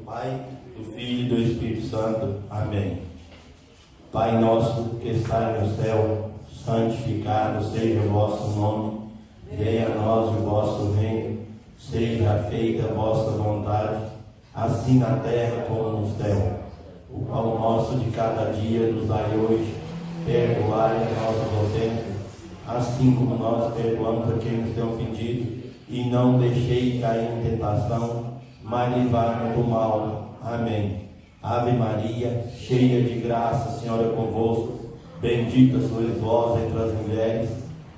Pai, do Filho e do Espírito Santo. Amém. Pai nosso que está no céu, santificado seja o vosso nome. Venha a nós o vosso reino. Seja feita a vossa vontade, assim na terra como no céu. O pão nosso de cada dia nos dai hoje. Perdoai as nossas ofensas, assim como nós perdoamos a quem nos tem ofendido. E não deixei cair em tentação, mas livrai-nos do mal. Amém. Ave Maria, cheia de graça, o Senhor é convosco. Bendita sois vós entre as mulheres,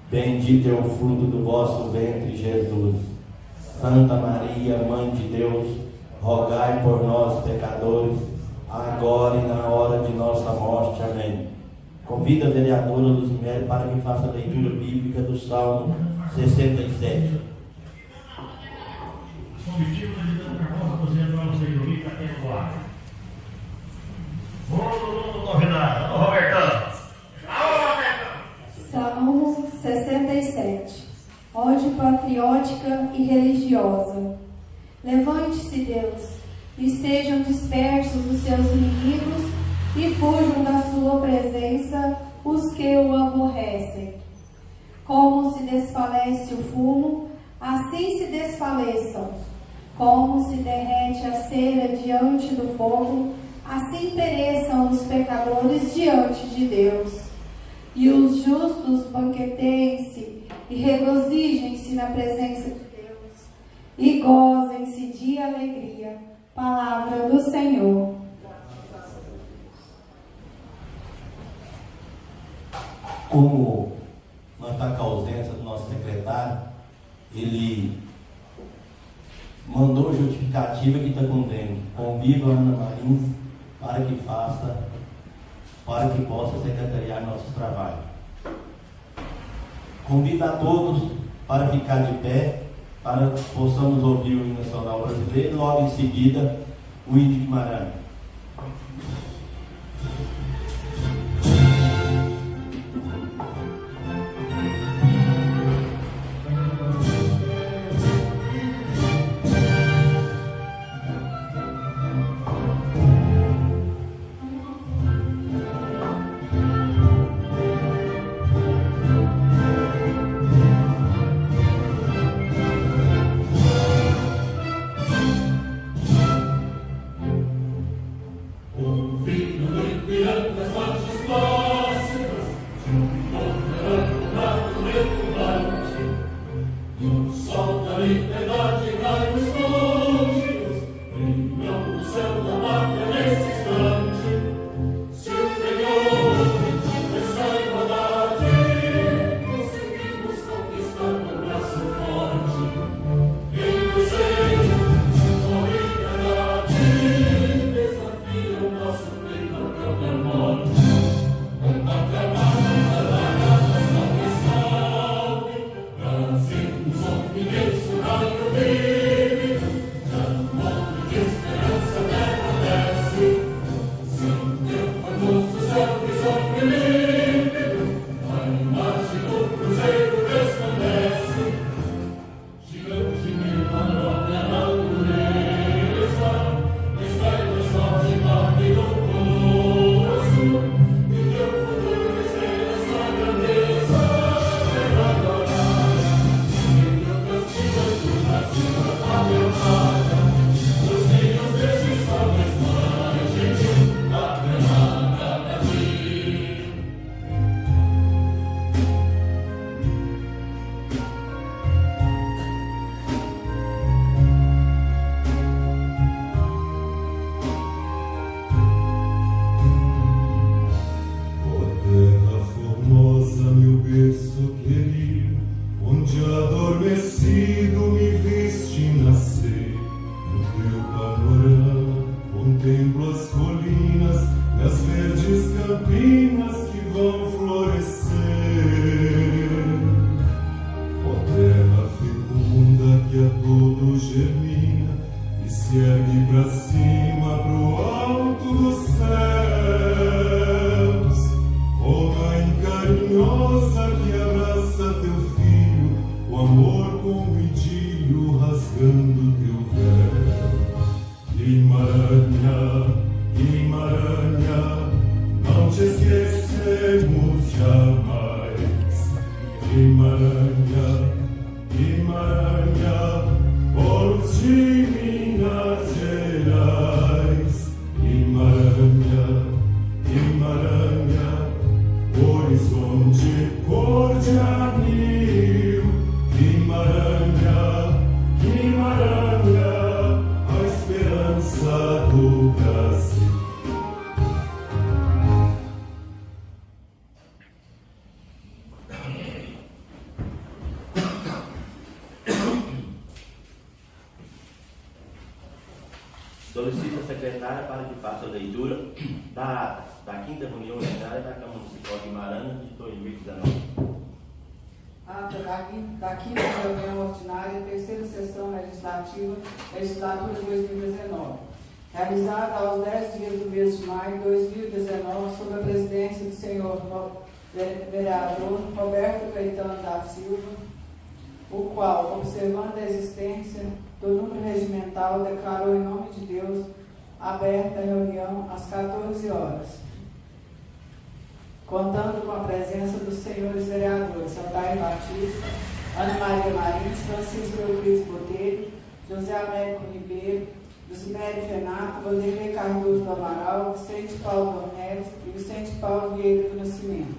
bendito é o fruto do vosso ventre, Jesus. Santa Maria, Mãe de Deus, rogai por nós, pecadores, agora e na hora de nossa morte. Amém. Convido a vereadora Luz Minério para que faça a leitura bíblica do Salmo 67. Comitiva de Deus Carmosa, você entrou no seu livro para perdoar. Vamos convidar, Robertão. Salmo 67. Ode patriótica e religiosa. Levante-se, Deus, e sejam dispersos os seus inimigos, e fujam da sua presença os que o aborrecem. Como se desfalece o fumo, assim se desfaleçam. Como se derrete a cera diante do fogo, assim pereçam os pecadores diante de Deus. E os justos banqueteiem-se e regozijem-se na presença de Deus, e gozem-se de alegria. Palavra do Senhor. Como nós estamos com a ausência do nosso secretário, ele mandou justificativa que está com dengue. Conviva a Ana Marins para que possa secretariar nossos trabalhos. Convido a todos para ficar de pé, para que possamos ouvir o hino nacional brasileiro e logo em seguida o hino de Guimarães. Amor como um idilho rasgando teu véu. Guimarães. Guimarães, polos de Minas Gerais. Guimarães, horizonte cor de anil. Guimarães, a esperança do Brasil. Solicito a secretária para que faça a leitura da ata da 5ª Reunião Ordinária da Câmara Municipal de Guimarães de 2019. Ata da 5ª Reunião Ordinária, 3ª Sessão Legislativa, Legislatura 2019. Realizada aos 10 dias do mês de maio de 2019, sob a presidência do senhor vereador Roberto Caetano da Silva, o qual, observando a existência do número regimental, declarou em nome de Deus aberta a reunião às 14 horas, contando com a presença dos senhores vereadores Altair Batista, Ana Maria Marins, Francisco Euclides Botelho, José Américo Ribeiro, Lucimério Fenato, Vanderlei Cardoso do Amaral, Vicente Paulo Dornelis e Vicente Paulo Vieira do Nascimento.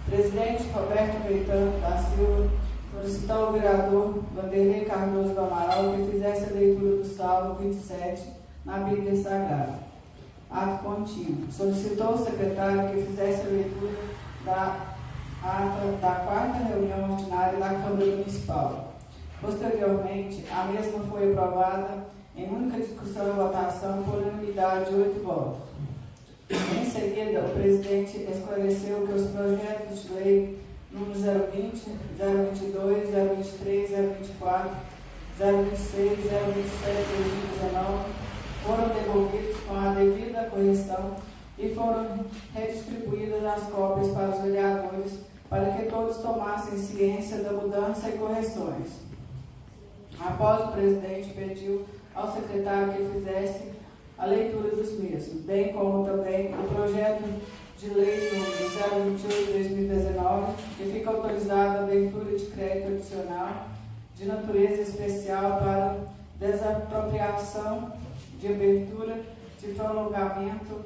Presidente Roberto Caetano da Silva solicitou ao vereador Vanderlei Cardoso do Amaral que fizesse a leitura do Salmo 27 na Bíblia Sagrada. Ato contínuo. Solicitou ao secretário que fizesse a leitura da ata da 4ª Reunião Ordinária da Câmara Municipal. Posteriormente, a mesma foi aprovada em única discussão e votação por unanimidade de 8 votos. Em seguida, o presidente esclareceu que os projetos de lei número 020, 022, 023, 024, 026, 027 de 2019 foram devolvidos com a devida correção e foram redistribuídas as cópias para os vereadores para que todos tomassem ciência da mudança e correções. Após, o presidente pediu ao secretário que fizesse a leitura dos mesmos, bem como também o projeto de lei número 028 de 2019, que fica autorizada a abertura de crédito adicional de natureza especial para desapropriação de abertura de prolongamento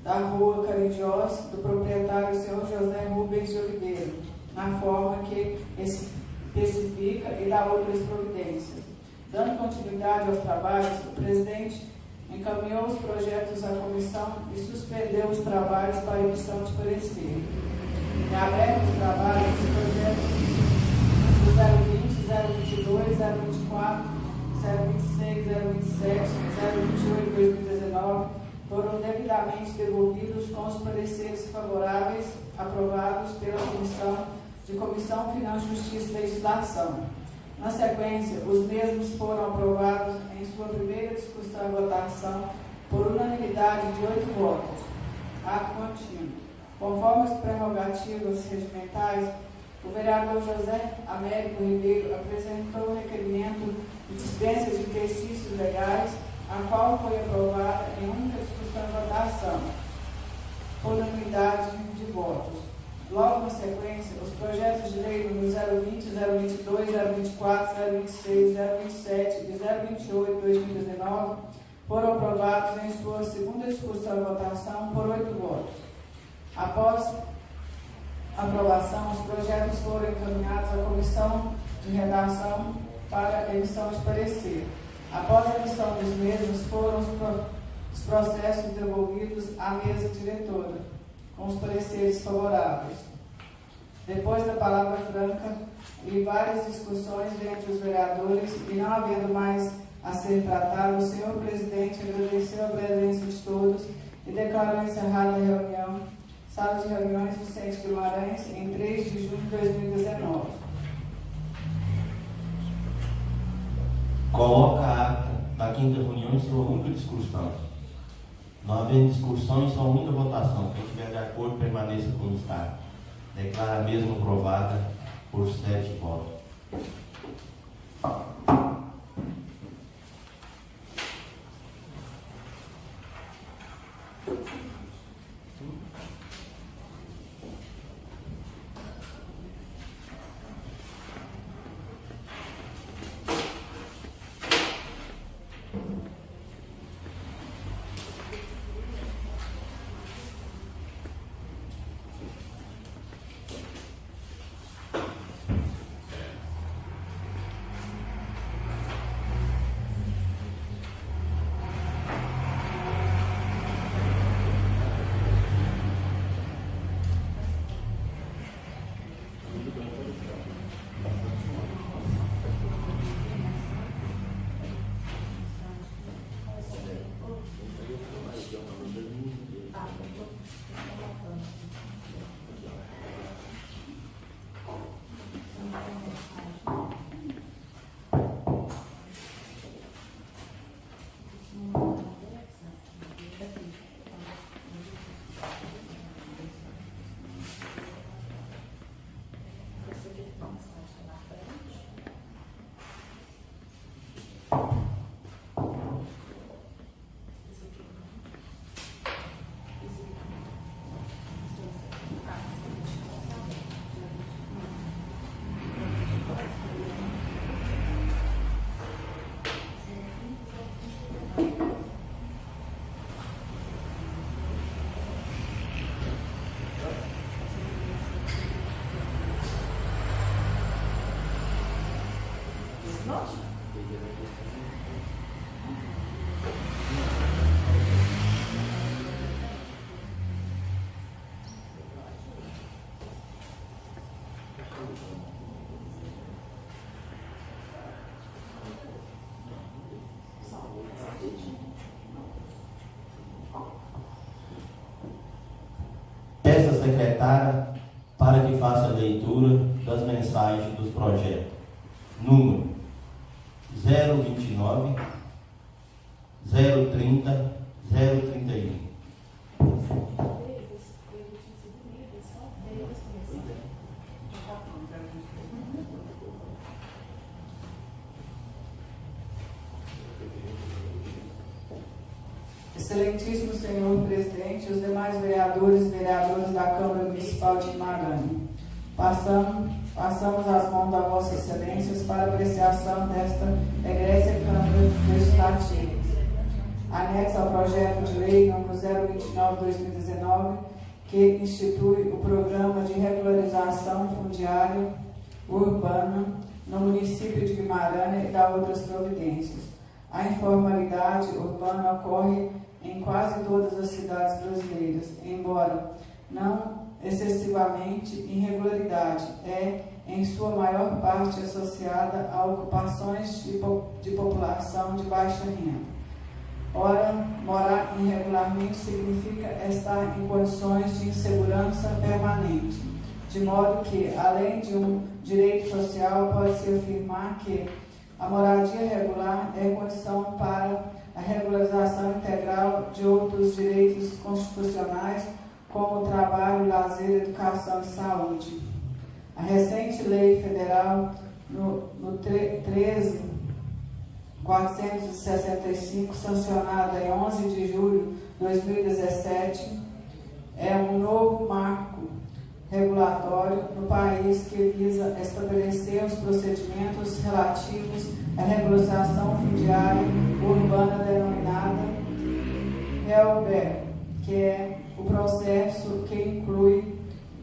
da rua Carindiós do proprietário senhor José Rubens de Oliveira, na forma que especifica e dá outras providências. Dando continuidade aos trabalhos, o presidente encaminhou os projetos à comissão e suspendeu os trabalhos para emissão de parecer. Em aberto os trabalhos, os projetos do 020, 022, 024, 026, 027, 028 de 2019 foram devidamente devolvidos com os pareceres favoráveis aprovados pela Comissão Finanças, Justiça e Legislação. Na sequência, os mesmos foram aprovados em sua primeira discussão e votação por unanimidade de 8 votos. Ato contínuo. Conforme as prerrogativas regimentais, o vereador José Américo Ribeiro apresentou o requerimento de dispensa de exercícios legais, a qual foi aprovada em única discussão e votação, por unanimidade de votos. Logo na sequência, os projetos de lei número 020, 022, 024, 026, 027 e 028 de 2019 foram aprovados em sua segunda discussão e votação por 8 votos. Após a aprovação, os projetos foram encaminhados à Comissão de Redação para emissão de parecer. Após a emissão dos mesmos, foram os processos devolvidos à mesa diretora, com os pareceres favoráveis. Depois da palavra franca e várias discussões entre os vereadores e não havendo mais a ser tratado, o senhor presidente agradeceu a presença de todos e declarou encerrada a reunião, Sala de Reuniões Vicente Guimarães, em 3 de junho de 2019. Coloca a ata da 5ª reunião em sua única discussão. Não havendo discussão, em sua única votação. Quem estiver de acordo, permaneça como está. Declara a mesma aprovada por 7 votos. Peça a secretária para que faça a leitura das mensagens dos projetos. Número 029, 030, 031. Excelentíssimo senhor presidente, os demais vereadores e vereadoras da Câmara Municipal de Guimarães, passamos as mãos da Vossa Excelências para apreciação desta egrégea Câmara Legislativa. Anexo ao projeto de lei número 029/2019, que institui o Programa de Regularização Fundiária Urbana no município de Guimarães e dá outras providências. A informalidade urbana ocorre em quase todas as cidades brasileiras, embora não excessivamente irregularidade, é em sua maior parte associada a ocupações de população de baixa renda. Ora, morar irregularmente significa estar em condições de insegurança permanente, de modo que, além de um direito social, pode-se afirmar que a moradia regular é condição para a regularização integral de outros direitos constitucionais, como o trabalho, lazer, educação e saúde. A recente lei federal, no 13.465, sancionada em 11 de julho de 2017, é um novo marco regulatório no país que visa estabelecer os procedimentos relativos à regularização fundiária urbana denominada REUB, que é o processo que inclui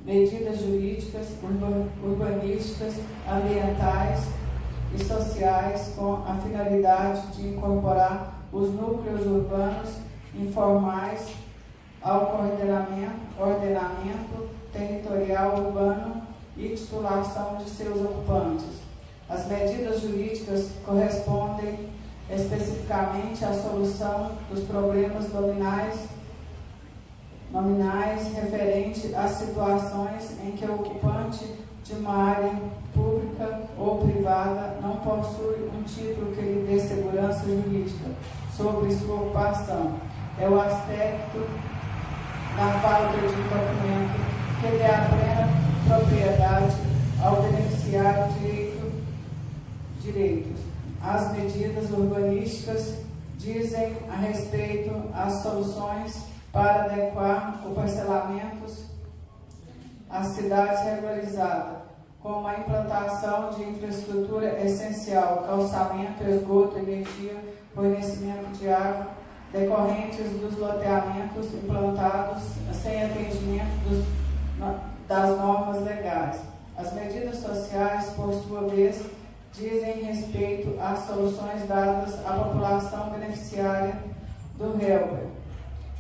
medidas jurídicas, urbanísticas, ambientais e sociais com a finalidade de incorporar os núcleos urbanos informais ao ordenamento territorial urbano e titulação de seus ocupantes. As medidas jurídicas correspondem especificamente à solução dos problemas nominais referente às situações em que o ocupante de uma área pública ou privada não possui um título que lhe dê segurança jurídica sobre sua ocupação. É o aspecto da falta de documento que dê a plena propriedade ao beneficiário direitos. As medidas urbanísticas dizem a respeito às soluções para adequar o parcelamento às cidades regularizadas, como a implantação de infraestrutura essencial, calçamento, esgoto, energia, fornecimento de água, decorrentes dos loteamentos implantados sem atendimento das normas legais. As medidas sociais, por sua vez, dizem respeito às soluções dadas à população beneficiária do REUB,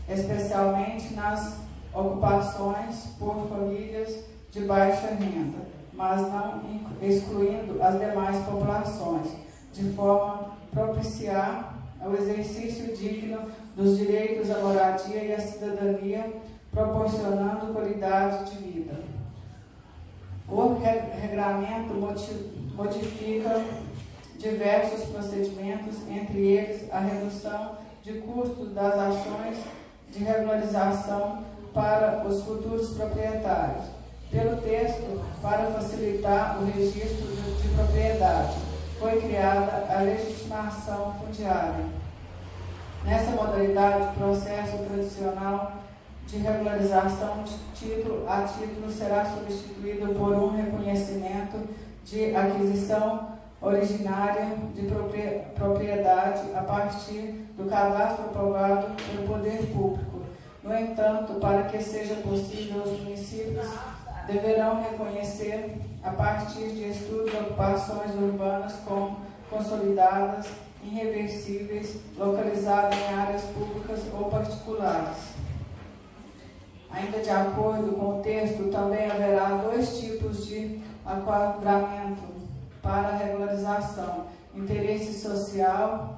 especialmente nas ocupações por famílias de baixa renda, mas não excluindo as demais populações, de forma a propiciar o exercício digno dos direitos à moradia e à cidadania, proporcionando qualidade de vida. O regramento modifica diversos procedimentos, entre eles a redução de custos das ações de regularização para os futuros proprietários. Pelo texto, para facilitar o registro de propriedade, foi criada a legitimação fundiária. Nessa modalidade, o processo tradicional de regularização de título a título será substituído por um reconhecimento de aquisição originária de propriedade a partir do cadastro aprovado pelo poder público. No entanto, para que seja possível, os municípios deverão reconhecer, a partir de estudos de ocupações urbanas como consolidadas, irreversíveis, localizadas em áreas públicas ou particulares. Ainda de acordo com o texto, também haverá 2 tipos de enquadramento para a regularização: interesse social,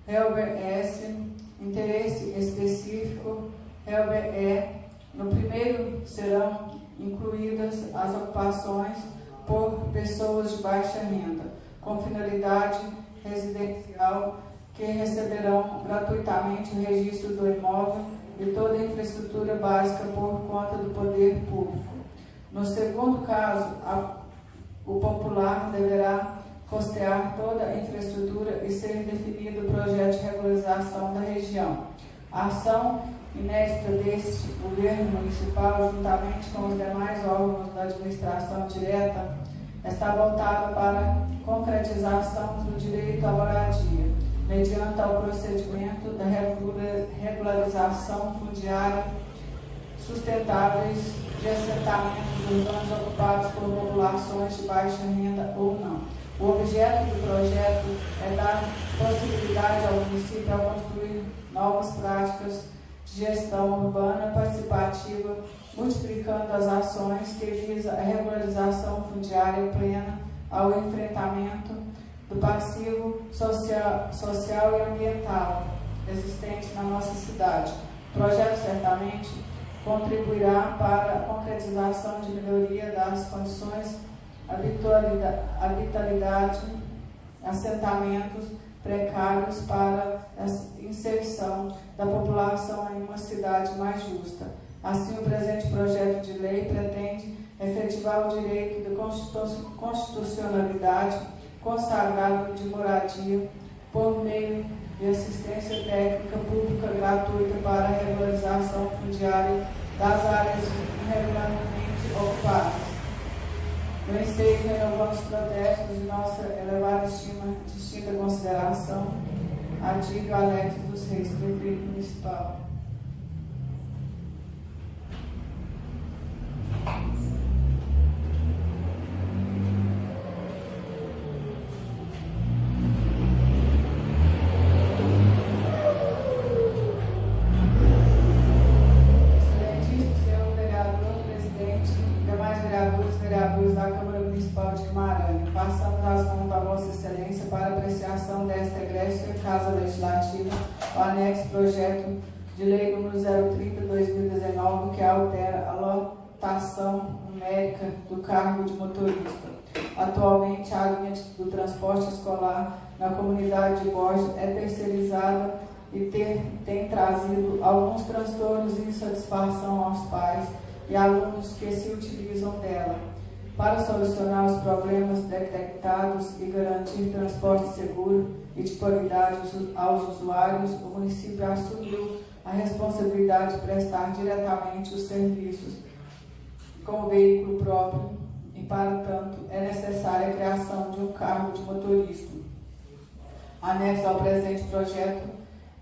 Helber S, interesse específico, Helber E. No primeiro serão incluídas as ocupações por pessoas de baixa renda, com finalidade residencial, que receberão gratuitamente o registro do imóvel e toda a infraestrutura básica por conta do poder público. No segundo caso, o popular deverá custear toda a infraestrutura e ser definido o projeto de regularização da região. A ação inédita deste governo municipal, juntamente com os demais órgãos da administração direta, está voltada para a concretização do direito à moradia, mediante o procedimento da regularização fundiária sustentáveis de assentamentos urbanos ocupados por populações de baixa renda ou não. O objeto do projeto é dar possibilidade ao município a construir novas práticas de gestão urbana participativa, multiplicando as ações que visam a regularização fundiária plena ao enfrentamento do passivo social e ambiental existente na nossa cidade. O projeto certamente contribuirá para a concretização de melhoria das condições habitabilidade, assentamentos precários para a inserção da população em uma cidade mais justa. Assim, o presente projeto de lei pretende efetivar o direito de constitucionalidade consagrado de moradia por meio de assistência técnica pública gratuita para a regularização fundiária das áreas irregularmente ocupadas. No ensejo, renovamos os protestos de nossa elevada estima, distinta consideração, Adílio Alex dos Reis, prefeito municipal. Vereadores da Câmara Municipal de Guimarães, passamos as mãos da Vossa Excelência para apreciação desta egrégea Casa Legislativa, o anexo projeto de lei número 030/2019, que altera a lotação numérica do cargo de motorista. Atualmente, a linha do transporte escolar na comunidade de Borges é terceirizada e tem trazido alguns transtornos e insatisfação aos pais e alunos que se utilizam dela. Para solucionar os problemas detectados e garantir transporte seguro e de qualidade aos usuários, o município assumiu a responsabilidade de prestar diretamente os serviços com o veículo próprio e, para tanto, é necessária a criação de um cargo de motorista. Anexo ao presente projeto,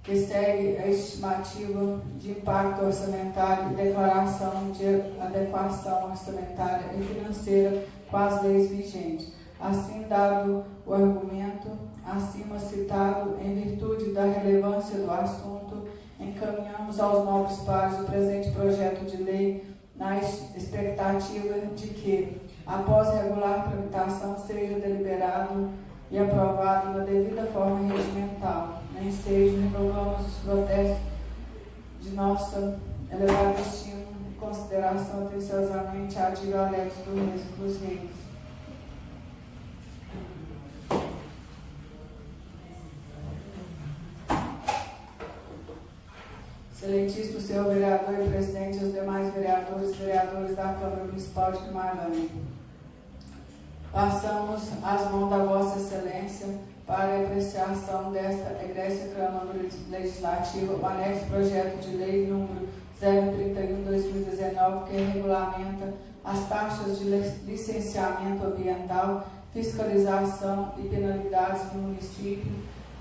que segue a estimativa de impacto orçamentário e declaração de adequação orçamentária e financeira com as leis vigentes. Assim, dado o argumento acima citado, em virtude da relevância do assunto, encaminhamos aos nobres pares o presente projeto de lei na expectativa de que, após regular tramitação, seja deliberado e aprovado na devida forma regimental. Nem seja, renovamos os protestos de nossa elevada estima e consideração atenciosamente a Adílio Alex dos Reis. Excelentíssimo senhor vereador e presidente e os demais vereadores da Câmara Municipal de Guimarães. Passamos as mãos da Vossa Excelência para a apreciação desta egrégea Câmara Legislativa, o anexo projeto de lei número 031/2019, que regulamenta as taxas de licenciamento ambiental, fiscalização e penalidades no município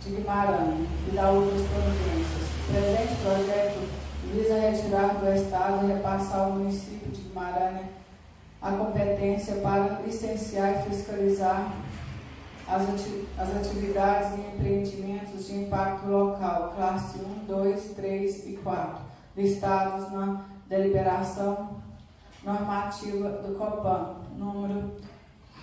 de Guimarães e da outras providências. O presente projeto visa retirar do Estado e repassar ao município de Guimarães a competência para licenciar e fiscalizar as atividades e empreendimentos de impacto local, classe 1, 2, 3 e 4, listados na deliberação normativa do COPAN, número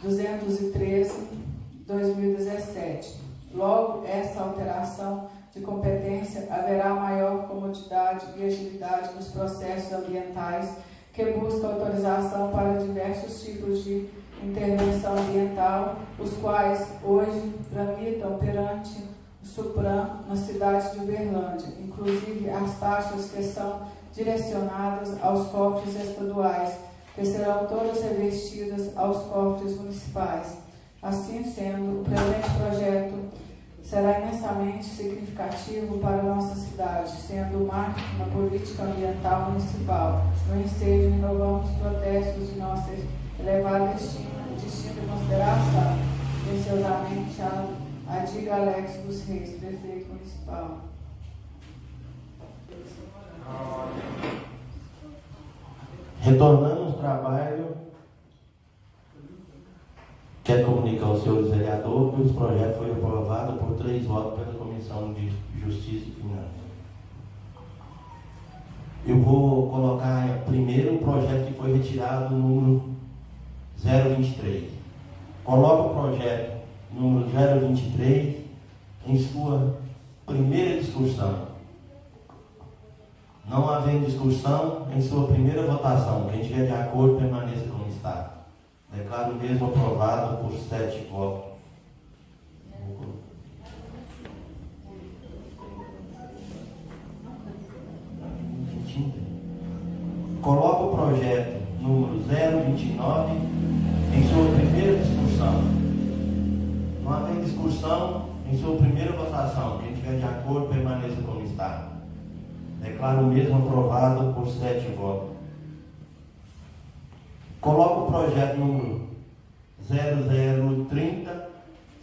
213/2017. Logo, essa alteração de competência haverá maior comodidade e agilidade nos processos ambientais que buscam autorização para diversos tipos de intervenção ambiental, os quais hoje tramitam perante o SUPRAM na cidade de Uberlândia, inclusive as taxas que são direcionadas aos cofres estaduais, que serão todas revestidas aos cofres municipais. Assim sendo, o presente projeto será imensamente significativo para a nossa cidade, sendo o marco na política ambiental municipal. No ensejo, renovamos os protestos de nossa elevada estima e distinta consideração. Preciosamente, a Diga Alex dos Reis, prefeito municipal. Retornando ao trabalho, quero comunicar aos senhores vereadores que o projeto foi aprovado por 3 votos pela Comissão de Justiça e Finanças. Eu vou colocar primeiro o projeto que foi retirado, número 023. Coloca o projeto número 023 em sua primeira discussão. Não havendo discussão, em sua primeira votação, quem estiver de acordo permaneça como está. Declaro o mesmo aprovado por 7 votos. Coloca o projeto número 029 em sua primeira discussão. Não havendo discussão, em sua primeira votação, quem estiver de acordo permaneça como está. Declaro o mesmo aprovado por 7 votos. Coloco o projeto número 0030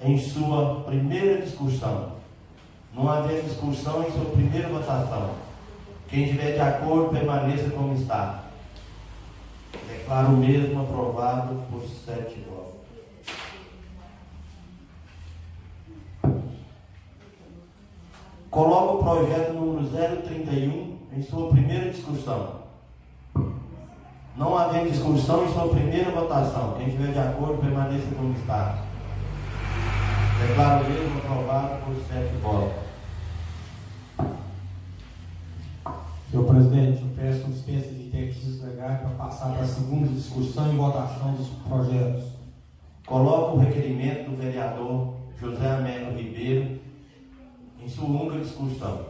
em sua primeira discussão. Não havendo discussão, em sua primeira votação. Quem estiver de acordo, permaneça como está. Declaro o mesmo aprovado por 7 votos. Coloco o projeto número 031 em sua primeira discussão. Não havendo discussão, em sua primeira votação. Quem estiver de acordo, permaneça como está. Declaro o mesmo aprovado por 7 votos. Senhor presidente, eu peço dispensa de textos legais para passar para a segunda discussão e votação dos projetos. Coloco o requerimento do vereador José Américo Ribeiro em sua única discussão.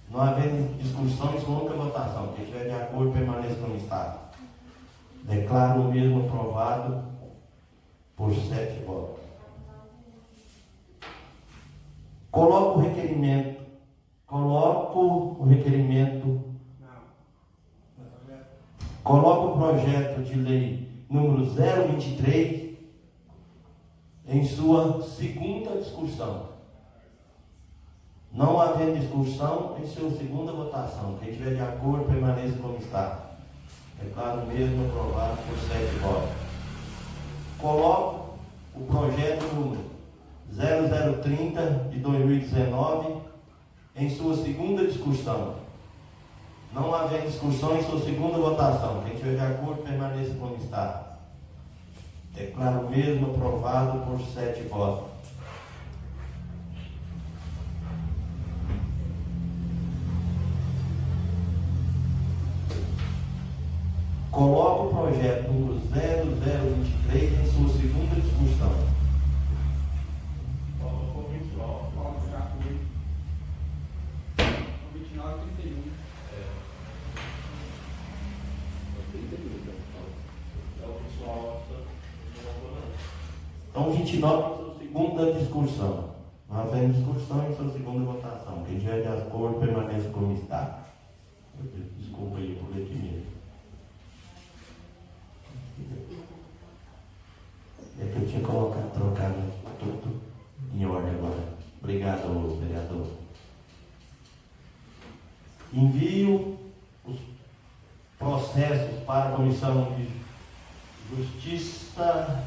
Não havendo discussão, em sua única votação. Quem estiver de acordo, permaneça como está. Declaro o mesmo aprovado por 7 votos. Coloco o projeto de lei número 023 em sua segunda discussão. Não havendo discussão, em sua segunda votação. Quem estiver de acordo, permaneça como está. Declaro mesmo aprovado por 7 votos. Coloco o projeto número 0030 de 2019 em sua segunda discussão. Não havendo discussão, em sua segunda votação. Quem estiver de acordo, permaneça como está. Declaro mesmo aprovado por 7 votos. Coloco o projeto número 0023 em sua segunda discussão. O 29 já foi. O 29 e 31. Então, 29 em sua segunda discussão. Não havendo discussão, em sua segunda votação. Quem estiver de acordo, permaneça como está. Desculpa aí por aqui mesmo. É que eu tinha trocado tudo em ordem agora. Obrigado, vereador. Envio os processos para a Comissão de Justiça,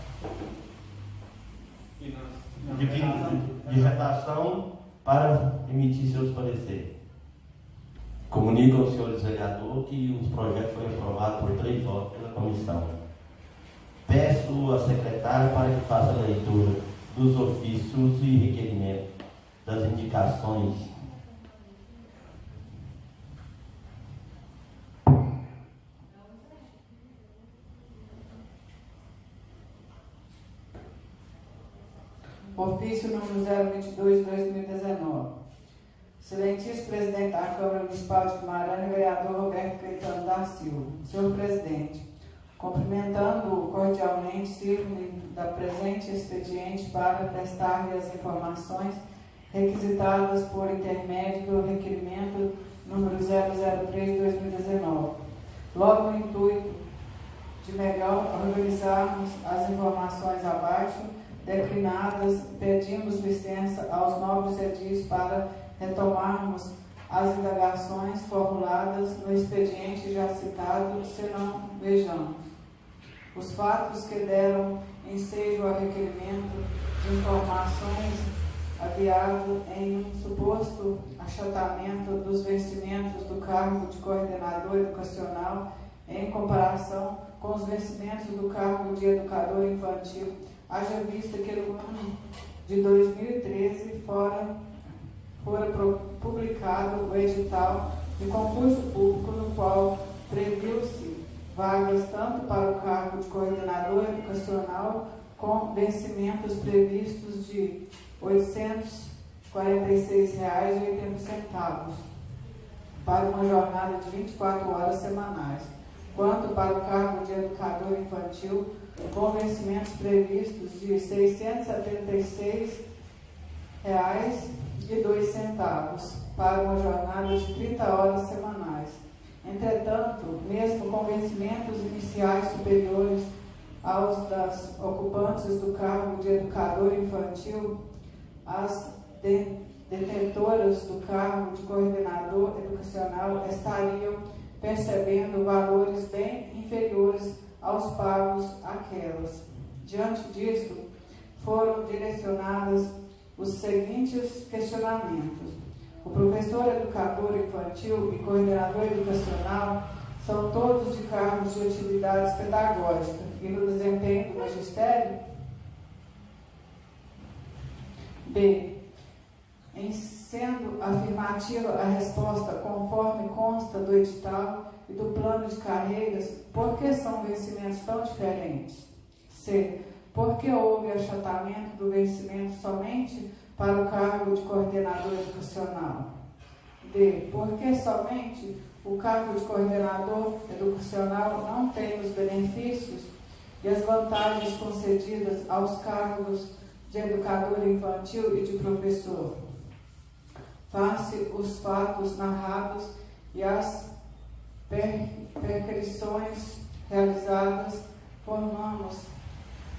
de redação para emitir seus pareceres. Comunico aos senhores vereadores que os projetos foram aprovados por 3 votos pela comissão. Peço à secretária para que faça a leitura dos ofícios e requerimentos, das indicações. Ofício número 022/2019. Excelentíssimo presidente da Câmara Municipal de Guimarães, vereador Roberto Caetano da Silva. Senhor presidente, cumprimentando-o cordialmente, sirvo-me da presente expediente para prestar-lhe as informações requisitadas por intermédio do requerimento número 003/2019. Logo no intuito de melhor organizarmos as informações abaixo declinadas, pedimos licença aos nobres edis para retomarmos as indagações formuladas no expediente já citado, senão vejamos. Os fatos que deram ensejo ao requerimento de informações aviado em um suposto achatamento dos vencimentos do cargo de coordenador educacional em comparação com os vencimentos do cargo de educador infantil, haja vista que no ano de 2013 fora publicado o edital de concurso público no qual previu-se vagas tanto para o cargo de coordenador educacional com vencimentos previstos de R$ 846,80 para uma jornada de 24 horas semanais, quanto para o cargo de educador infantil com vencimentos previstos de R$ 676,02 para uma jornada de 30 horas semanais. Entretanto, mesmo com vencimentos iniciais superiores aos das ocupantes do cargo de educador infantil, as detentoras do cargo de coordenador educacional estariam percebendo valores bem inferiores aos pagos àquelas. Diante disto, foram direcionados os seguintes questionamentos. O professor educador infantil e coordenador educacional são todos de cargos de atividades pedagógicas e no desempenho do magistério? B. Em sendo afirmativa a resposta conforme consta do edital e do plano de carreiras, por que são vencimentos tão diferentes? C. Por que houve achatamento do vencimento somente para o cargo de coordenador educacional? D. Por que somente o cargo de coordenador educacional não tem os benefícios e as vantagens concedidas aos cargos de educador infantil e de professor? Face os fatos narrados e as perquisições realizadas, formamos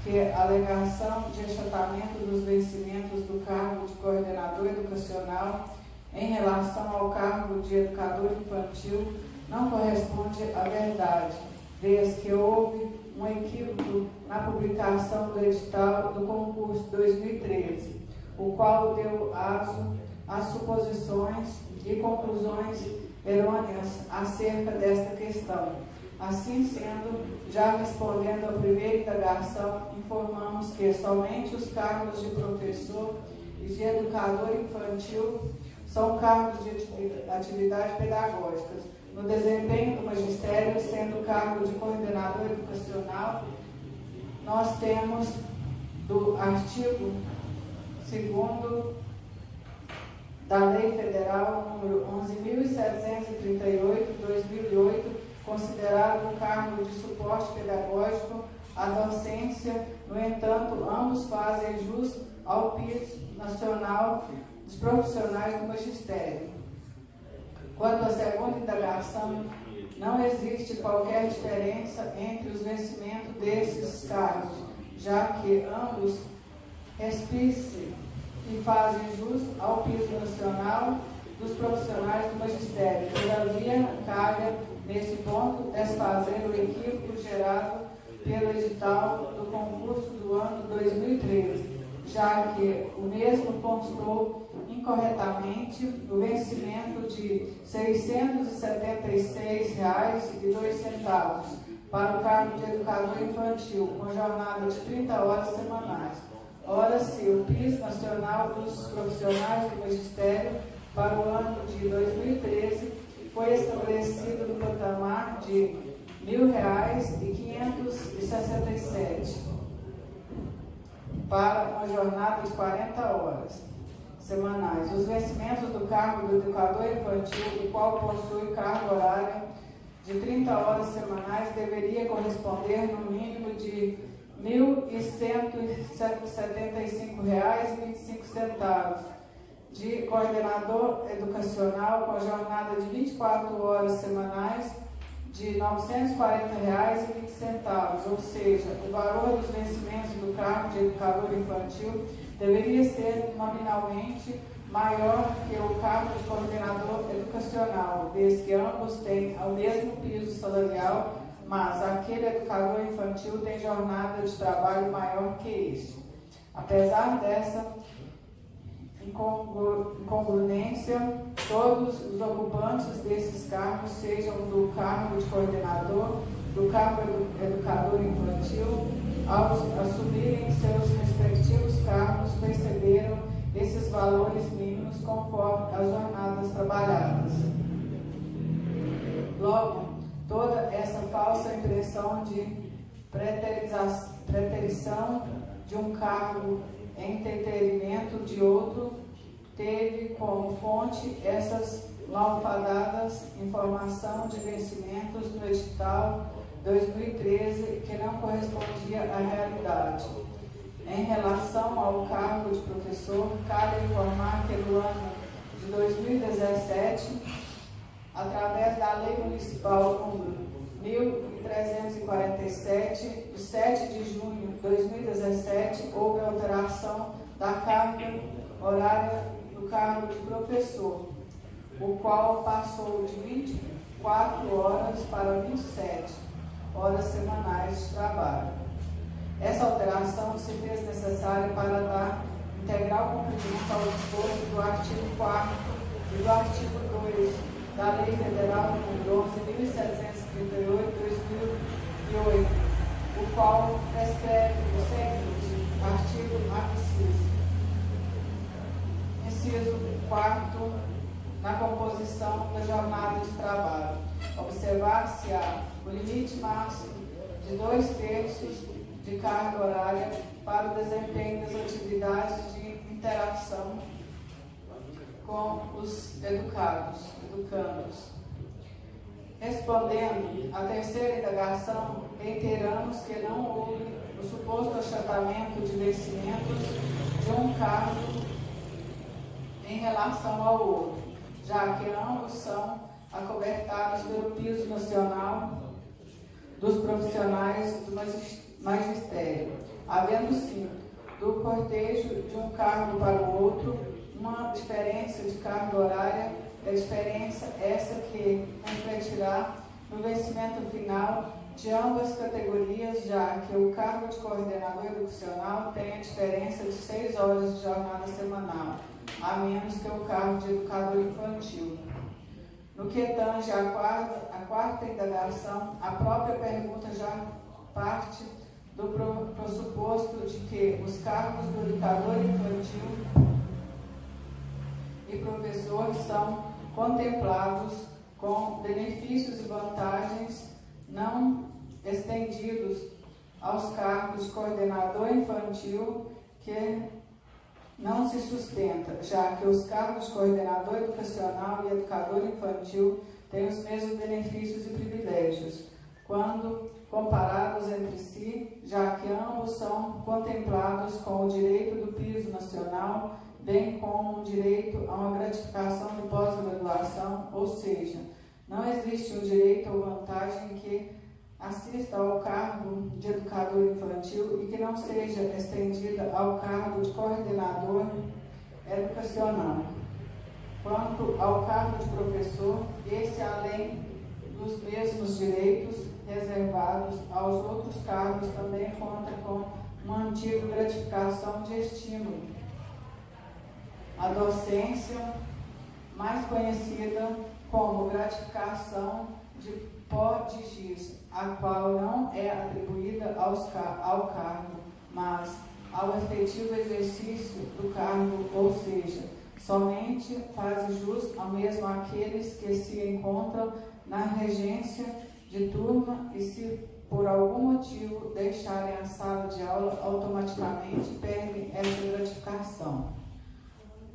que a alegação de achatamento dos vencimentos do cargo de coordenador educacional em relação ao cargo de educador infantil não corresponde à verdade, vez que houve um equívoco na publicação do edital do concurso 2013, o qual deu aso às suposições e conclusões errôneas acerca desta questão. Assim sendo, já respondendo à primeira indagação, informamos que somente os cargos de professor e de educador infantil são cargos de atividades pedagógicas. No desempenho do magistério, sendo o cargo de coordenador educacional, nós temos do artigo 2º da Lei Federal número 11.738/2008, considerado um cargo de suporte pedagógico à docência. No entanto, ambos fazem jus ao piso nacional dos profissionais do magistério. Quanto à segunda indagação, não existe qualquer diferença entre os vencimentos desses cargos, já que ambos respicem e fazem jus ao piso nacional dos profissionais do magistério. Todavia, cabe, nesse ponto, desfazer o equívoco gerado pelo edital do concurso do ano 2013, já que o mesmo constou incorretamente o vencimento de R$ 676,02 para o cargo de educador infantil, com jornada de 30 horas semanais. Ora-se, o piso nacional dos profissionais do magistério para o ano de 2013 foi estabelecido no patamar de R$ 1.567 para uma jornada de 40 horas semanais. Os vencimentos do cargo do educador infantil, o qual possui carga horária de 30 horas semanais, deveria corresponder no mínimo de R$ 1.175,25, de coordenador educacional com jornada de 24 horas semanais de R$ 940,20, ou seja, o valor dos vencimentos do cargo de educador infantil deveria ser nominalmente maior que o cargo de coordenador educacional, vez que ambos têm o mesmo piso salarial, mas aquele educador infantil tem jornada de trabalho maior que este. Apesar dessa incongruência, todos os ocupantes desses cargos, sejam do cargo de coordenador, do cargo de educador infantil, ao assumirem seus respectivos cargos, perceberam esses valores mínimos conforme as jornadas trabalhadas. Logo, toda essa falsa impressão de preterição de um cargo em detrimento de outro teve como fonte essas malfadadas informação de vencimentos no edital 2013 que não correspondia à realidade. Em relação ao cargo de professor, cabe informar que no ano de 2017, através da Lei Municipal número 1.347, de 7 de junho de 2017, houve alteração da carga horária do cargo de professor, o qual passou de 24 horas para 27 horas semanais de trabalho. Essa alteração se fez necessária para dar integral cumprimento ao disposto do artigo 4º e do artigo 2 da Lei Federal nº 11.738/2008, o qual prescreve o seguinte: artigo inciso 4º, na composição da jornada de trabalho, observar-se-á o limite máximo de 2/3 de carga horária para o desempenho das atividades de interação com os educandos. Respondendo à terceira indagação, reiteramos que não houve o suposto achatamento de vencimentos de um cargo em relação ao outro, já que ambos são acobertados pelo piso nacional dos profissionais do magistério, havendo sim do cortejo de um cargo para o outro uma diferença de carga horária, a diferença essa que refletirá no vencimento final de ambas categorias, já que o cargo de coordenador educacional tem a diferença de 6 horas de jornada semanal, a menos que o cargo de educador infantil. No que tange à quarta indagação, a própria pergunta já parte do pressuposto de que os cargos do educador infantil e professor são contemplados com benefícios e vantagens não estendidos aos cargos de coordenador infantil, que não se sustenta, já que os cargos de coordenador educacional e educador infantil têm os mesmos benefícios e privilégios, quando comparados entre si, já que ambos são contemplados com o direito do piso nacional, bem como o direito a uma gratificação de pós-graduação, ou seja, não existe um direito ou vantagem que assista ao cargo de educador infantil e que não seja estendida ao cargo de coordenador educacional. Quanto ao cargo de professor, esse, além dos mesmos direitos reservados aos outros cargos, também conta com uma antiga gratificação de estímulo. A docência, mais conhecida como gratificação de pó de giz, a qual não é atribuída ao cargo, mas ao efetivo exercício do cargo, ou seja, somente faz jus ao mesmo àqueles que se encontram na regência de turma e, se por algum motivo deixarem a sala de aula, automaticamente perdem essa gratificação.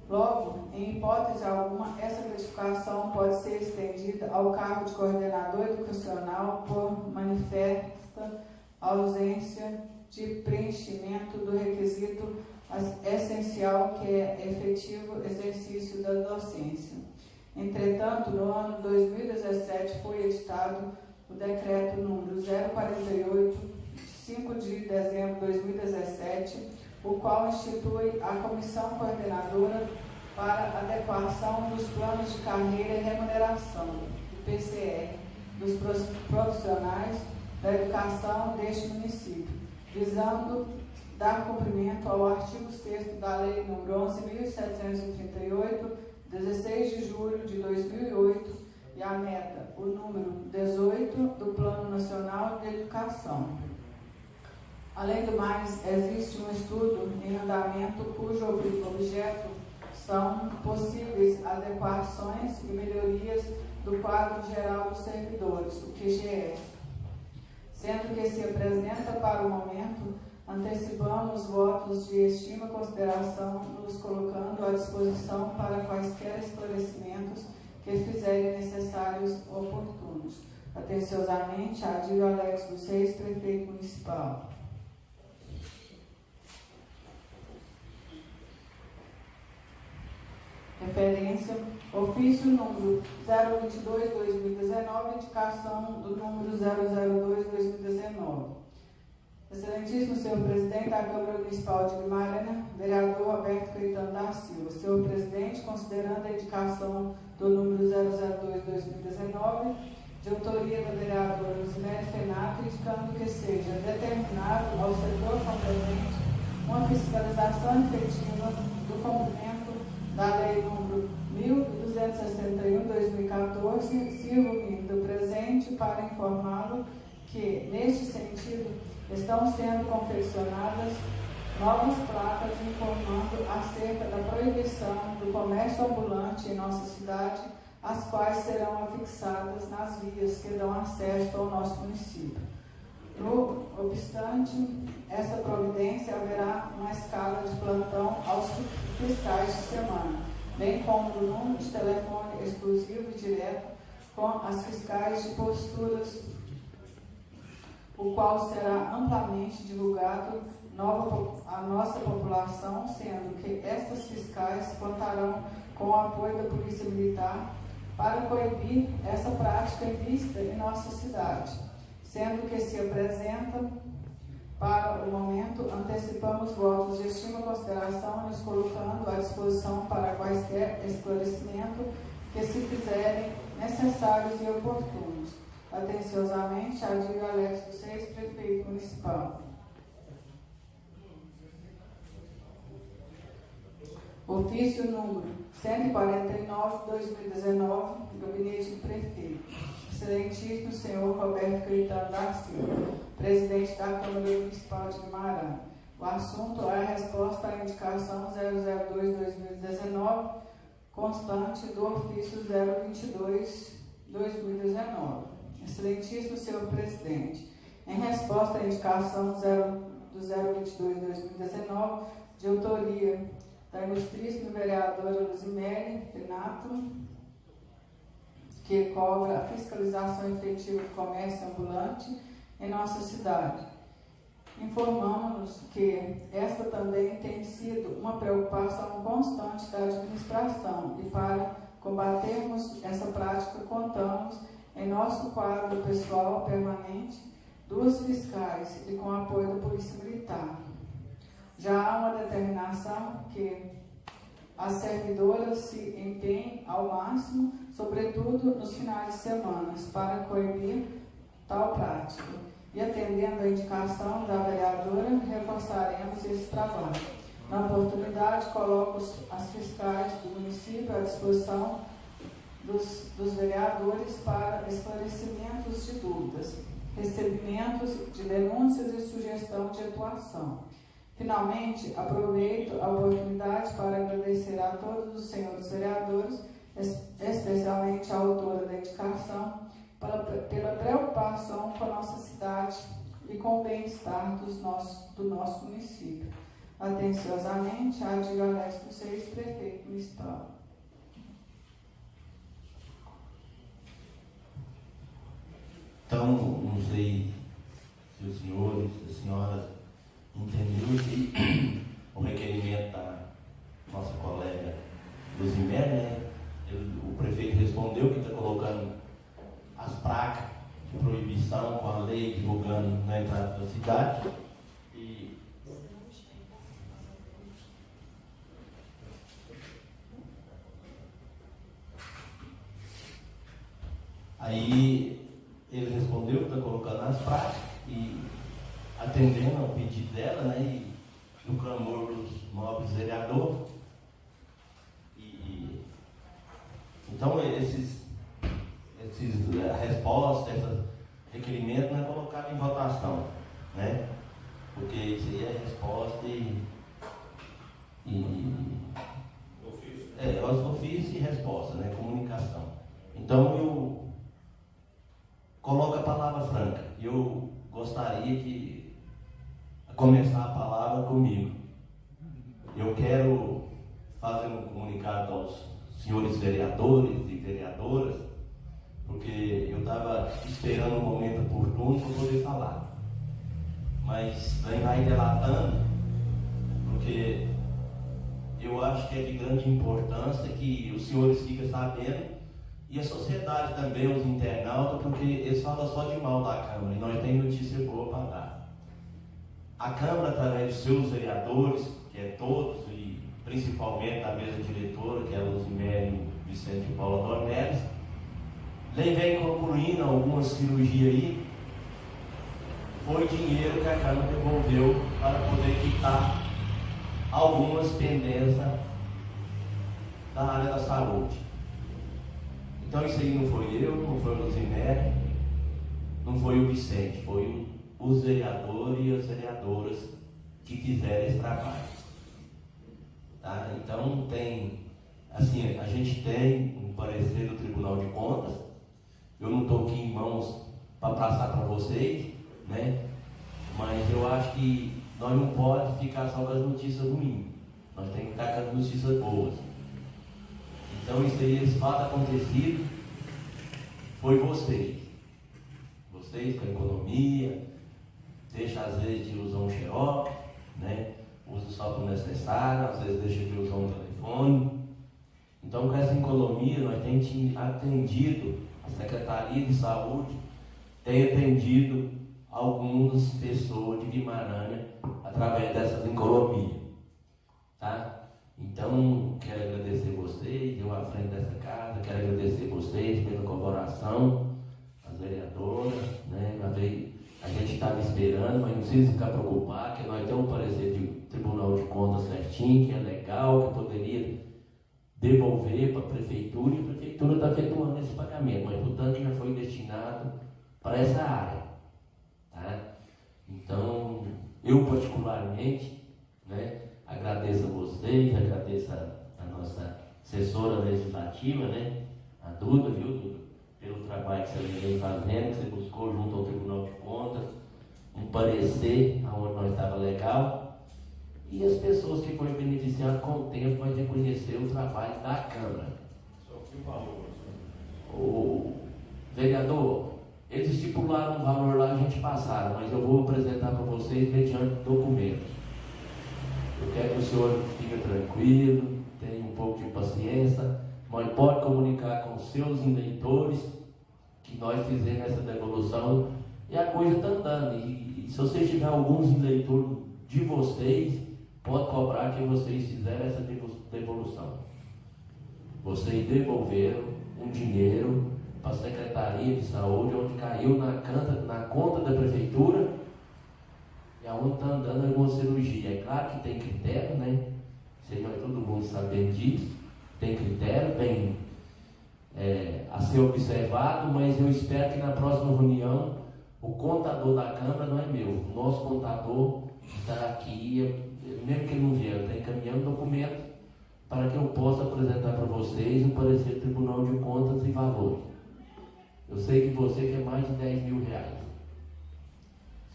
Logo, em hipótese alguma, essa gratificação pode ser estendida ao cargo de coordenador educacional por manifesta ausência de preenchimento do requisito essencial, que é efetivo exercício da docência. Entretanto, no ano 2017 foi editado o decreto número 048, de 5 de dezembro de 2017, o qual institui a comissão coordenadora para adequação dos planos de carreira e remuneração, do PCR, dos profissionais da educação deste município, visando dar cumprimento ao artigo 6º da Lei nº 11.738, 16 de julho de 2008, e a meta, o número 18 do Plano Nacional de Educação. Além do mais, existe um estudo em andamento cujo objeto são possíveis adequações e melhorias do quadro geral dos servidores, o QGS. Sendo que se apresenta para o momento, antecipamos votos de estima e consideração, nos colocando à disposição para quaisquer esclarecimentos que fizerem necessários oportunos. Atenciosamente, Adílio Alex dos Reis, Prefeito Municipal. Referência, ofício número 022/2019, indicação do número 002/2019. Excelentíssimo senhor presidente da Câmara Municipal de Guimarães, vereador Roberto Caetano da Silva. Senhor presidente, considerando a indicação do número 002/2019, de autoria da vereadora Luciméria Fenato, indicando que seja determinado ao setor competente uma fiscalização efetiva do cumprimento da Lei nº 1261/2014, sirvo-me do presente para informá-lo que, neste sentido, estão sendo confeccionadas novas placas informando acerca da proibição do comércio ambulante em nossa cidade, as quais serão afixadas nas vias que dão acesso ao nosso município. No obstante essa providência, haverá uma escala de plantão aos fiscais de semana, bem como do número de telefone exclusivo e direto com as fiscais de posturas, o qual será amplamente divulgado à nossa população, sendo que estas fiscais contarão com o apoio da Polícia Militar para coibir essa prática ilícita em nossa cidade. Sendo que se apresenta, para o momento, antecipamos votos de estima e consideração, nos colocando à disposição para quaisquer esclarecimento que se fizerem necessários e oportunos. Atenciosamente, Adílio Alex dos Reis, Prefeito Municipal. Ofício número 149/2019, Gabinete do Prefeito. Excelentíssimo senhor Roberto Caetano da Silva, presidente da Câmara Municipal de Guimarães. O assunto é a resposta à indicação 002/2019, constante do ofício 022/2019. Excelentíssimo senhor presidente, em resposta à indicação do 022/2019, de autoria da ilustríssima vereadora Luciméria Fenato, que cobra a fiscalização efetiva do comércio ambulante em nossa cidade. Informamos-nos que esta também tem sido uma preocupação constante da administração, e para combatermos essa prática contamos em nosso quadro pessoal permanente 2 fiscais e com apoio da Polícia Militar. Já há uma determinação que as servidoras se empenhem ao máximo, sobretudo nos finais de semana, para coibir tal prática. e atendendo a indicação da vereadora, reforçaremos esse trabalho. Na oportunidade, coloco as fiscais do município à disposição dos vereadores para esclarecimentos de dúvidas, recebimentos de denúncias e sugestão de atuação. Finalmente, aproveito a oportunidade para agradecer a todos os senhores vereadores, especialmente a autora da indicação, pela preocupação com a nossa cidade e com o bem-estar do nosso município. Atenciosamente, Adílio Alex dos Reis, prefeito municipal. Então, não sei se os senhores, as senhoras entenderam que o requerimento da nossa colega Luzimere, né? O prefeito respondeu que está colocando as placas de proibição com a lei divulgando na entrada da cidade. E aí ele respondeu que está colocando as placas e atendendo ao pedido dela, né, e no clamor dos nobres vereadores. Então esses respostas, esses requerimentos não é colocado em votação, né? Porque isso aí é resposta ofício e resposta, né? Comunicação. Então eu coloco a palavra franca. Eu gostaria de começar a palavra comigo. Eu quero fazer um comunicado aos senhores vereadores e vereadoras, porque eu estava esperando um momento oportuno para poder falar. Mas vai delatando, porque eu acho que é de grande importância que os senhores fiquem sabendo, e a sociedade também, os internautas, porque eles falam só de mal da Câmara, e nós temos notícia boa para dar. A Câmara, através dos seus vereadores, que é todos, e principalmente da mesa diretora, que é a Luzimere e Vicente Paulo Dornelles, vem concluindo algumas cirurgias aí. Foi dinheiro que a Câmara devolveu para poder quitar algumas pendências da área da saúde. Então isso aí não foi eu, não foi o Luzimere, não foi o Vicente, foi os vereadores e as vereadoras que fizeram esse trabalho. Tá? Então tem, assim, a gente tem um parecer do Tribunal de Contas. Eu não estou aqui em mãos para passar para vocês, né? Mas eu acho que nós não podemos ficar só com as notícias ruins. Nós temos que ficar com as notícias boas. Então isso aí, esse fato acontecido, foi vocês. Vocês com a economia, deixa às vezes de usar um xerox, né? Usa só para o necessário, às vezes deixa de usar um telefone. Então com essa economia nós temos atendido, a Secretaria de Saúde tem atendido algumas pessoas de Guimarães através dessas economias. Tá? Então, quero agradecer vocês, eu à frente dessa casa, quero agradecer vocês pela colaboração, as vereadoras, né? A gente estava esperando, mas não precisa ficar preocupado, que nós temos um parecer de Tribunal de Contas certinho, que é legal, que poderia devolver para a Prefeitura, e a Prefeitura está efetuando esse pagamento, mas portanto já foi destinado para essa área. Tá? Então, eu particularmente, né, agradeço a vocês, agradeço a nossa assessora legislativa, né, a Duda, viu, Duda, pelo trabalho que você vem fazendo, que você buscou junto ao Tribunal de Contas, um parecer onde nós estava legal, e as pessoas que foram beneficiadas com o tempo vão reconhecer o trabalho da Câmara. O vereador, eles estipularam um valor lá, a gente passaram, mas eu vou apresentar para vocês mediante documentos. Eu quero que o senhor fique tranquilo, tenha um pouco de paciência, mas pode comunicar com os seus eleitores que nós fizemos essa devolução e a coisa está andando. E se vocês tiverem alguns eleitores de vocês, pode cobrar que vocês fizeram essa devolução. Vocês devolveram um dinheiro para a Secretaria de Saúde, onde caiu na conta da Prefeitura e aonde está andando alguma cirurgia. É claro que tem critério, né? Sei nós todo mundo sabendo disso. Tem critério, tem a ser observado, mas eu espero que na próxima reunião o contador da Câmara não é meu. O nosso contador está aqui, mesmo que ele não vier, está encaminhando documento para que eu possa apresentar para vocês o parecer do Tribunal de Contas e valores. Eu sei que você quer mais de 10 mil reais.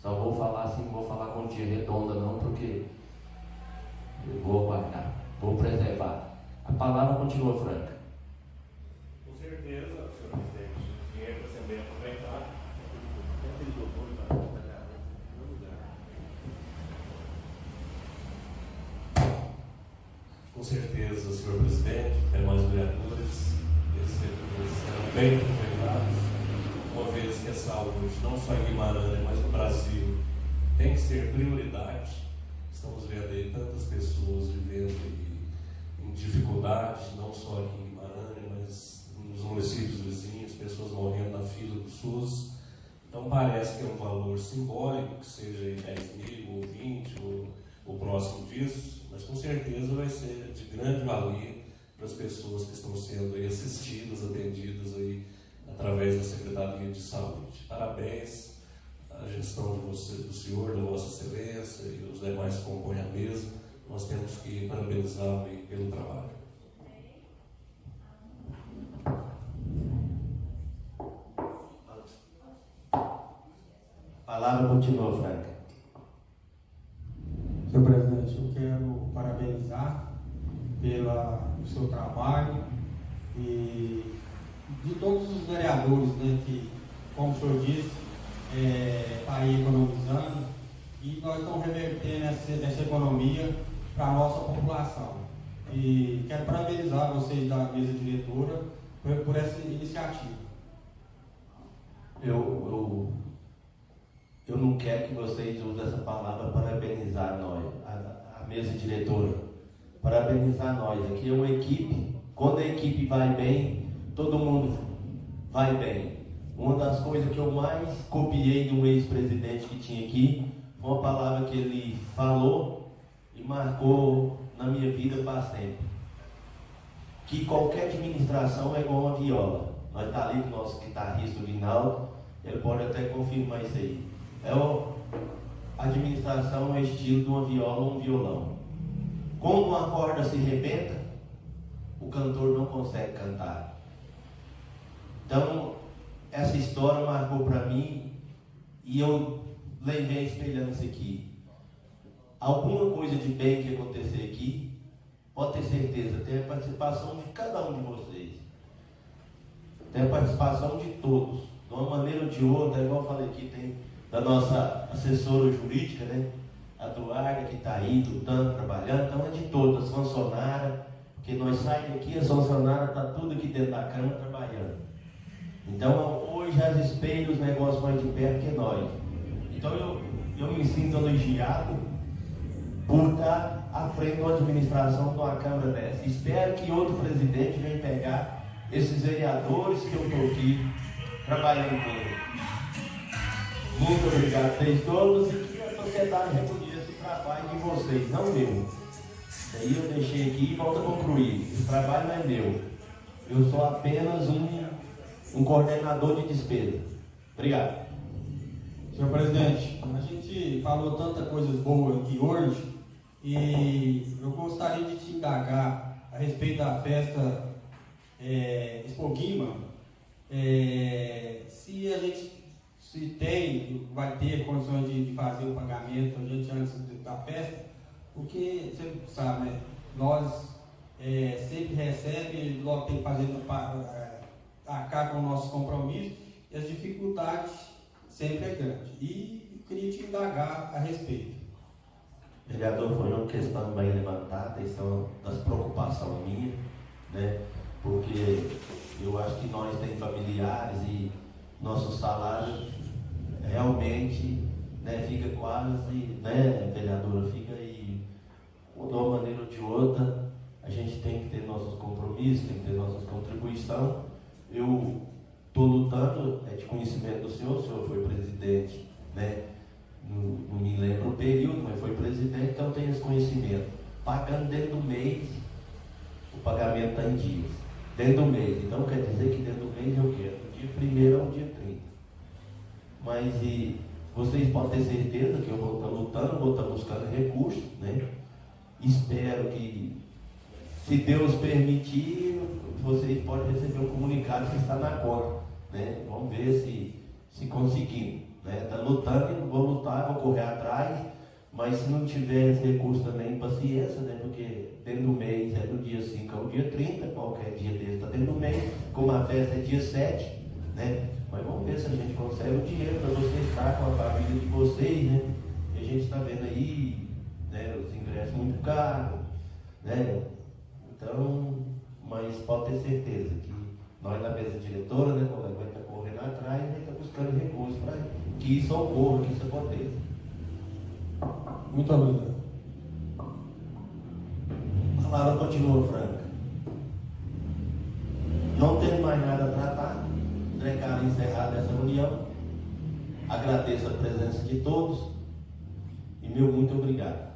Só vou falar assim, não vou falar quantia redonda não, porque eu vou aguardar, vou preservar. A palavra continua franca. Com certeza, senhor presidente, o dinheiro está sendo bem aproveitado. Com certeza, senhor presidente, demais vereadores, esses recursos serão bem aproveitados, uma vez que a saúde, não só em Guimarães, mas no Brasil, tem que ser prioridade. Estamos vendo aí tantas pessoas vivendo em dificuldades, não só aqui em Guimarães, mas nos municípios vizinhos, pessoas morrendo na fila do SUS. Então parece que é um valor simbólico, que seja aí 10 mil ou 20 ou próximo disso, mas com certeza vai ser de grande valia para as pessoas que estão sendo aí assistidas, atendidas aí através da Secretaria de Saúde. Parabéns à gestão de você, do senhor, da Vossa Excelência e os demais que compõem a mesa. Nós temos que parabenizá-lo aí pelo trabalho. A palavra continua franca. Senhor presidente, eu quero parabenizar pelo seu trabalho e de todos os vereadores, né, que, como o senhor disse, está aí economizando e nós estamos revertendo essa economia para a nossa população. E quero parabenizar vocês da mesa diretora por essa iniciativa. Eu não quero que vocês usem essa palavra parabenizar nós, a mesa diretora. Parabenizar nós. Aqui é uma equipe. Quando a equipe vai bem, todo mundo vai bem. Uma das coisas que eu mais copiei de um ex-presidente que tinha aqui foi uma palavra que ele falou e marcou na minha vida para sempre. Que qualquer administração é igual uma viola. Nós está ali com o nosso guitarrista, o Vinaldo, ele pode até confirmar isso aí. A administração é estilo de uma viola ou um violão. Quando uma corda se rebenta, o cantor não consegue cantar. Então, essa história marcou para mim e eu levei espelhando isso aqui. Alguma coisa de bem que acontecer aqui, pode ter certeza, tem a participação de cada um de vocês. Tem a participação de todos. De uma maneira ou de outra, igual eu falei aqui, tem da nossa assessora jurídica, né? A Duarga, que está aí lutando, trabalhando, então é de todas, as funcionárias, porque nós saímos aqui, as funcionárias estão tudo aqui dentro da Câmara trabalhando. Então hoje as espelhos, os negócios mais de perto que nós. Então eu me sinto elogiado por estar à frente de uma administração de uma Câmara dessa. Espero que outro presidente venha pegar esses vereadores que eu estou aqui trabalhando com eles. Muito obrigado a vocês todos e que a sociedade reconheça o trabalho de vocês, não meu. Daí eu deixei aqui e volto a concluir. Esse trabalho não é meu. Eu sou apenas um coordenador de despesa. Obrigado. Senhor presidente, a gente falou tanta coisas boas aqui hoje e eu gostaria de te indagar a respeito da festa Expo Guima, se a gente vai ter condições de fazer o pagamento a gente antes da festa, porque você sabe, né? Nós sempre recebemos, logo tem que fazer acabar com o nosso compromisso e as dificuldades sempre é grande. E eu queria te indagar a respeito. Vereador, foi uma questão bem levantada, questão das preocupações minhas, né? Porque eu acho que nós temos familiares e nossos salários realmente, né, fica quase, né, vereadora, fica aí, de uma maneira ou de outra, a gente tem que ter nossos compromissos, tem que ter nossas contribuições. Eu estou lutando, é de conhecimento do senhor foi presidente, né? Não me lembro o período, mas foi presidente, então tenho esse conhecimento. Pagando dentro do mês, o pagamento está em dias. Dentro do mês, então quer dizer que dentro do mês eu quero, do dia 1º ao dia 30. Mas vocês podem ter certeza que eu vou estar lutando, vou estar buscando recursos, né? Espero que, se Deus permitir, vocês podem receber um comunicado que está na conta, né? Vamos ver se conseguimos, né? Está lutando, vou lutar, vou correr atrás, mas se não tiver esse recurso também, paciência, né? Porque dentro do mês é do dia 5 ao dia 30, qualquer dia desse está dentro do mês, como a festa é dia 7, né? Mas vamos ver se a gente consegue o dinheiro para vocês estar com a família de vocês, né? E a gente está vendo aí, né, os ingressos muito caros, né? Então, mas pode ter certeza que nós na mesa diretora, né, vai estar correndo atrás, vai estar buscando recursos para que isso ocorra, que isso aconteça. Muito obrigado. A palavra continua franca. Não tendo mais nada a tratar, declaro encerrada essa reunião. Agradeço a presença de todos e meu muito obrigado.